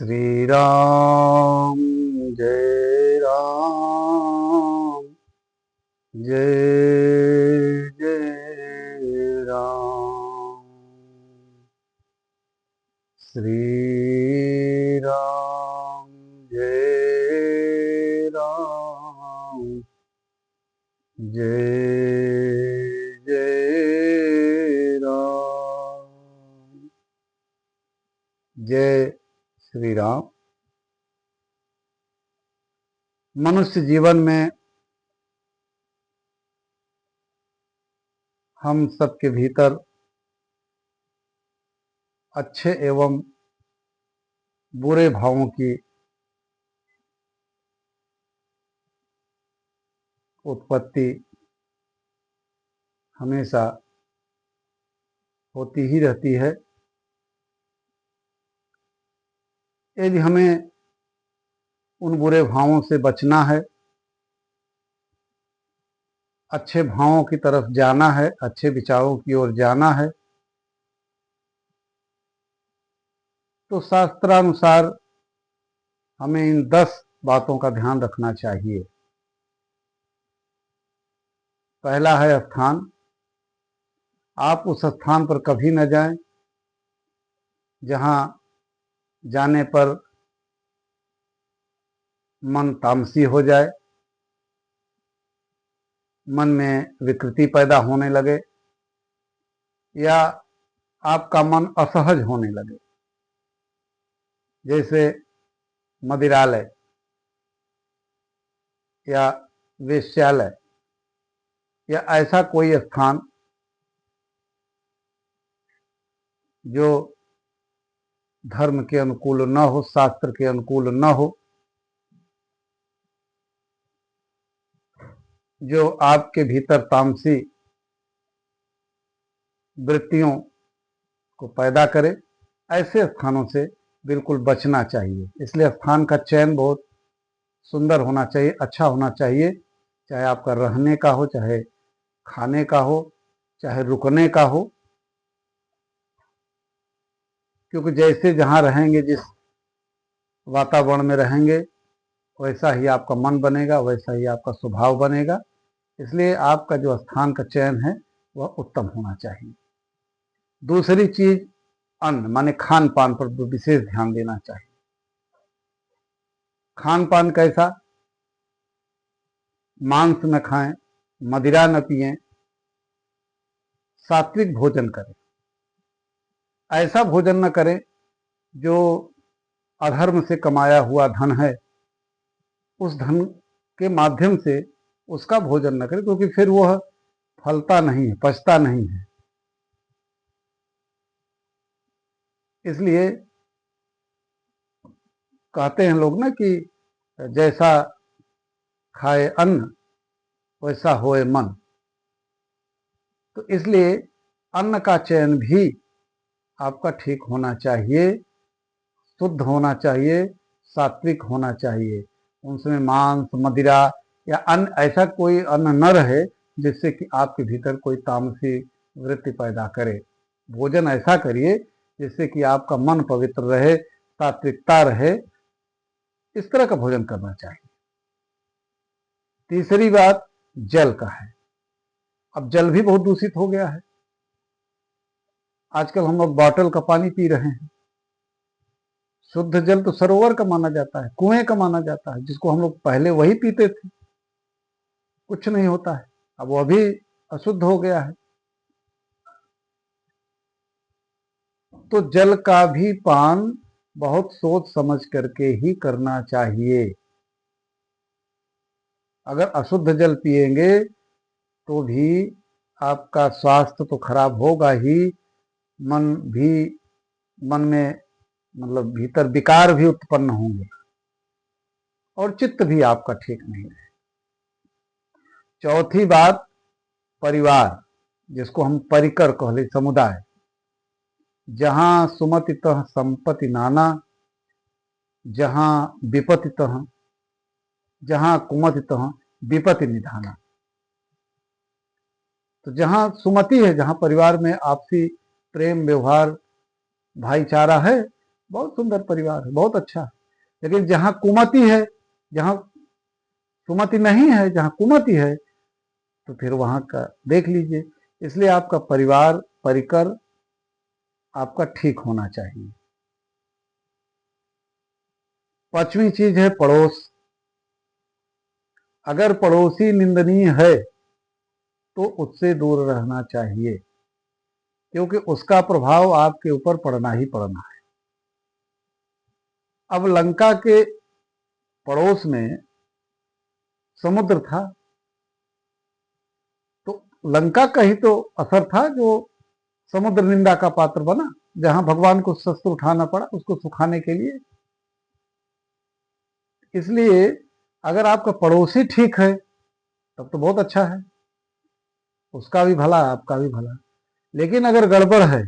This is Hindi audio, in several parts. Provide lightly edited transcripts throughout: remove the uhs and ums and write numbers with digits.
श्री राम जय राम जय जय राम। श्री राम जय राम जय जय राम। जय श्री राम। मनुष्य जीवन में हम सबके भीतर अच्छे एवं बुरे भावों की उत्पत्ति हमेशा होती ही रहती है। यदि हमें उन बुरे भावों से बचना है, अच्छे भावों की तरफ जाना है, अच्छे विचारों की ओर जाना है, तो शास्त्रानुसार हमें इन 10 बातों का ध्यान रखना चाहिए। पहला है स्थान। आप उस स्थान पर कभी न जाएं जहां जाने पर मन तामसी हो जाए, मन में विकृति पैदा होने लगे या आपका मन असहज होने लगे। जैसे मदिरालय या वेश्यालय या ऐसा कोई स्थान जो धर्म के अनुकूल न हो, शास्त्र के अनुकूल न हो, जो आपके भीतर तामसी वृत्तियों को पैदा करे, ऐसे स्थानों से बिल्कुल बचना चाहिए। इसलिए स्थान का चयन बहुत सुंदर होना चाहिए, अच्छा होना चाहिए। चाहे आपका रहने का हो, चाहे खाने का हो, चाहे रुकने का हो, क्योंकि जैसे जहाँ रहेंगे, जिस वातावरण में रहेंगे, वैसा ही आपका मन बनेगा, वैसा ही आपका स्वभाव बनेगा। इसलिए आपका जो स्थान का चयन है वह उत्तम होना चाहिए। दूसरी चीज अन्न माने खान पान पर विशेष ध्यान देना चाहिए। खान पान कैसा? मांस न खाएं, मदिरा न पिएं, सात्विक भोजन करें। ऐसा भोजन न करें जो अधर्म से कमाया हुआ धन है, उस धन के माध्यम से उसका भोजन न करें, क्योंकि फिर वह फलता नहीं है, पचता नहीं है। इसलिए कहते हैं लोग ना कि जैसा खाए अन्न वैसा होए मन। तो इसलिए अन्न का चयन भी आपका ठीक होना चाहिए, शुद्ध होना चाहिए, सात्विक होना चाहिए। उसमें मांस, मदिरा या अन्न, ऐसा कोई अन्न न रहे जिससे कि आपके भीतर कोई तामसी वृत्ति पैदा करे। भोजन ऐसा करिए जिससे कि आपका मन पवित्र रहे, सात्विकता रहे। इस तरह का भोजन करना चाहिए। तीसरी बात जल का है। अब जल भी बहुत दूषित हो गया है। आजकल हम लोग बॉटल का पानी पी रहे हैं। शुद्ध जल तो सरोवर का माना जाता है, कुएं का माना जाता है, जिसको हम लोग पहले वही पीते थे, कुछ नहीं होता है। अब वह भी अशुद्ध हो गया है। तो जल का भी पान बहुत सोच समझ करके ही करना चाहिए। अगर अशुद्ध जल पिएंगे तो भी आपका स्वास्थ्य तो खराब होगा ही, मन भी, मन में मतलब भीतर विकार भी उत्पन्न होंगे और चित्त भी आपका ठीक नहीं है। चौथी बात परिवार, जिसको हम परिकर कहले, समुदाय। जहां सुमतितः संपत्ति नाना, जहां विपतितः, जहां कुमतितः विपत्ति निधाना। तो जहां सुमति है, जहां परिवार में आपसी प्रेम व्यवहार भाईचारा है, बहुत सुंदर परिवार है, बहुत अच्छा है। लेकिन जहां कुमति है, जहां सुमति नहीं है, जहां कुमति है, तो फिर वहां का देख लीजिए। इसलिए आपका परिवार परिकर आपका ठीक होना चाहिए। 5वीं चीज है पड़ोस। अगर पड़ोसी निंदनीय है तो उससे दूर रहना चाहिए, क्योंकि उसका प्रभाव आपके ऊपर पड़ना ही पड़ना है। अब लंका के पड़ोस में समुद्र था, तो लंका का ही तो असर था जो समुद्र निंदा का पात्र बना, जहां भगवान को शस्त्र उठाना पड़ा उसको सुखाने के लिए। इसलिए अगर आपका पड़ोसी ठीक है तब तो बहुत अच्छा है, उसका भी भला आपका भी भला। लेकिन अगर गड़बड़ है,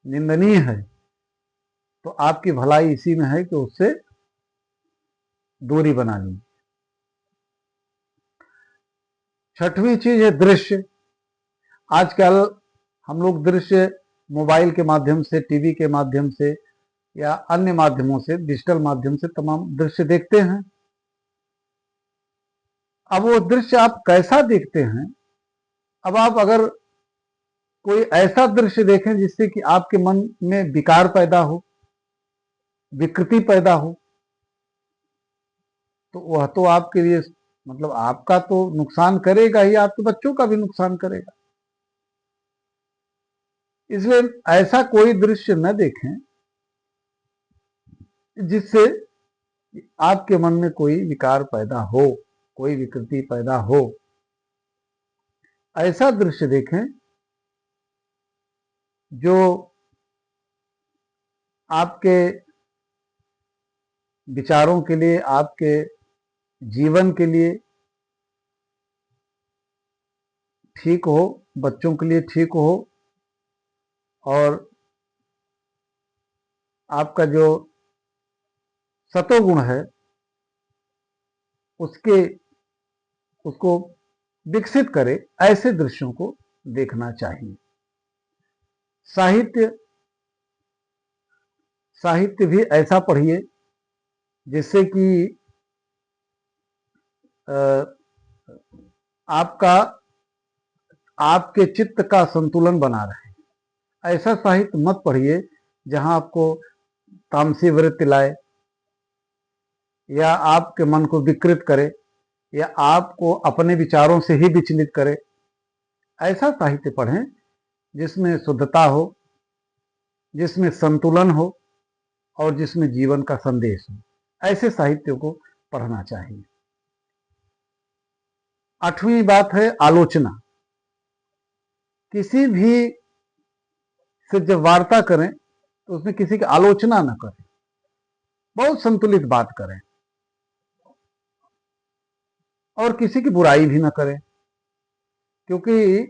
निंदनीय है, तो आपकी भलाई इसी में है कि उससे दूरी बना ली। 6वीं चीज है दृश्य। आजकल हम लोग दृश्य मोबाइल के माध्यम से, टीवी के माध्यम से या अन्य माध्यमों से, डिजिटल माध्यम से तमाम दृश्य देखते हैं। अब वो दृश्य आप कैसा देखते हैं? अब आप अगर कोई ऐसा दृश्य देखें जिससे कि आपके मन में विकार पैदा हो, विकृति पैदा हो, तो वह तो आपके लिए मतलब आपका तो नुकसान करेगा ही, आपके बच्चों का भी नुकसान करेगा। इसलिए ऐसा कोई दृश्य न देखें जिससे आपके मन में कोई विकार पैदा हो, कोई विकृति पैदा हो। ऐसा दृश्य देखें जो आपके विचारों के लिए, आपके जीवन के लिए ठीक हो, बच्चों के लिए ठीक हो, और आपका जो सतोगुण है उसको विकसित करे। ऐसे दृश्यों को देखना चाहिए। साहित्य भी ऐसा पढ़िए जिससे कि आपका आपके चित्त का संतुलन बना रहे। ऐसा साहित्य मत पढ़िए जहां आपको तामसी वृत्ति लाए, या आपके मन को विकृत करे, या आपको अपने विचारों से ही विचलित करे। ऐसा साहित्य पढ़ें जिसमें शुद्धता हो, जिसमें संतुलन हो, और जिसमें जीवन का संदेश हो। ऐसे साहित्यों को पढ़ना चाहिए। 8वीं बात है आलोचना। किसी भी से जब वार्ता करें तो उसमें किसी की आलोचना न करें, बहुत संतुलित बात करें, और किसी की बुराई भी न करें। क्योंकि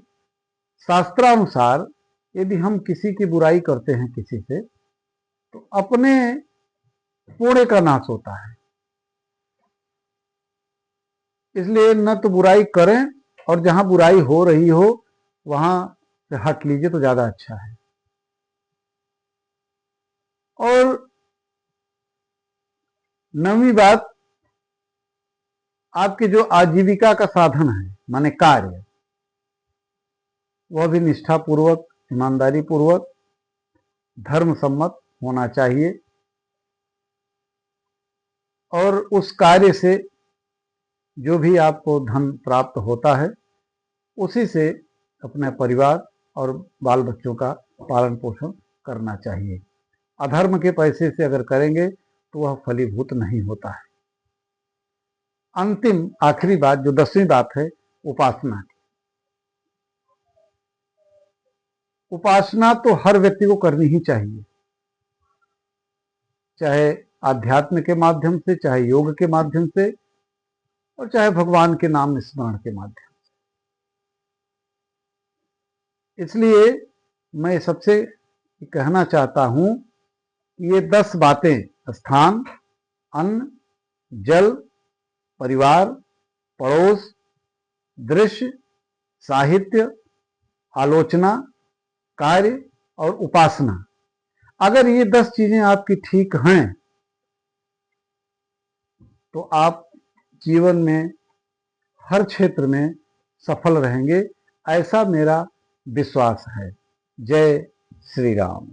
शास्त्रानुसार यदि हम किसी की बुराई करते हैं किसी से, तो अपने पुण्य का नाश होता है। इसलिए न तो बुराई करें, और जहां बुराई हो रही हो वहां से हट लीजिए तो ज्यादा अच्छा है। और 9वीं बात, आपके जो आजीविका का साधन है माने कार्य, वह भी निष्ठापूर्वक, ईमानदारी पूर्वक, धर्म सम्मत होना चाहिए। और उस कार्य से जो भी आपको धन प्राप्त होता है उसी से अपने परिवार और बाल बच्चों का पालन पोषण करना चाहिए। अधर्म के पैसे से अगर करेंगे तो वह फलीभूत नहीं होता है। अंतिम आखिरी बात, जो 10वीं बात है, उपासना। उपासना तो हर व्यक्ति को करनी ही चाहिए, चाहे आध्यात्म के माध्यम से, चाहे योग के माध्यम से, और चाहे भगवान के नाम स्मरण के माध्यम से। इसलिए मैं सबसे कहना चाहता हूं कि ये 10 बातें, स्थान, अन्न, जल, परिवार, पड़ोस, दृश्य, साहित्य, आलोचना, कार्य और उपासना, अगर ये 10 चीजें आपकी ठीक हैं तो आप जीवन में हर क्षेत्र में सफल रहेंगे, ऐसा मेरा विश्वास है। जय श्री राम।